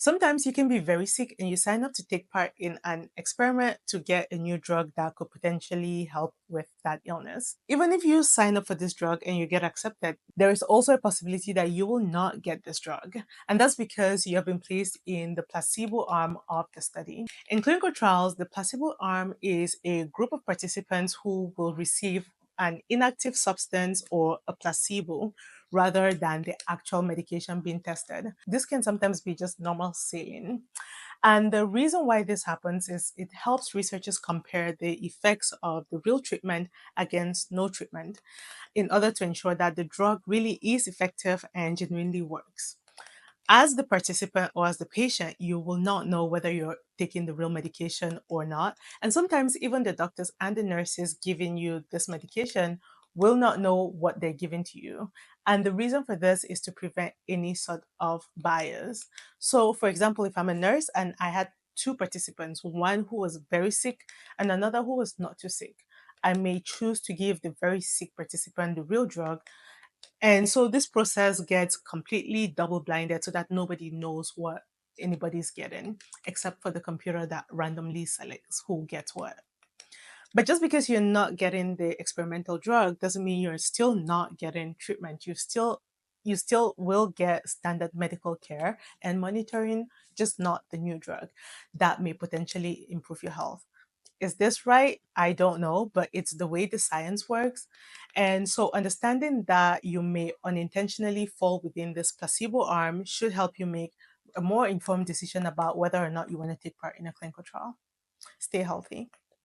Sometimes you can be very sick and you sign up to take part in an experiment to get a new drug that could potentially help with that illness. Even if you sign up for this drug and you get accepted, there is also a possibility that you will not get this drug. And that's because you have been placed in the placebo arm of the study. In clinical trials, the placebo arm is a group of participants who will receive an inactive substance or a placebo rather than the actual medication being tested. This can sometimes be just normal saline. And the reason why this happens is it helps researchers compare the effects of the real treatment against no treatment in order to ensure that the drug really is effective and genuinely works. As the participant or as the patient, you will not know whether you're taking the real medication or not. And sometimes even the doctors and the nurses giving you this medication will not know what they're giving to you. And the reason for this is to prevent any sort of bias. So, for example, if I'm a nurse and I had two participants, one who was very sick and another who was not too sick, I may choose to give the very sick participant the real drug, and so this process gets completely double blinded so that nobody knows what anybody's getting, except for the computer that randomly selects who gets what. But just because you're not getting the experimental drug doesn't mean you're still not getting treatment. You still will get standard medical care and monitoring, just not the new drug that may potentially improve your health. Is this right? I don't know, but it's the way the science works. And so understanding that you may unintentionally fall within this placebo arm should help you make a more informed decision about whether or not you want to take part in a clinical trial. Stay healthy.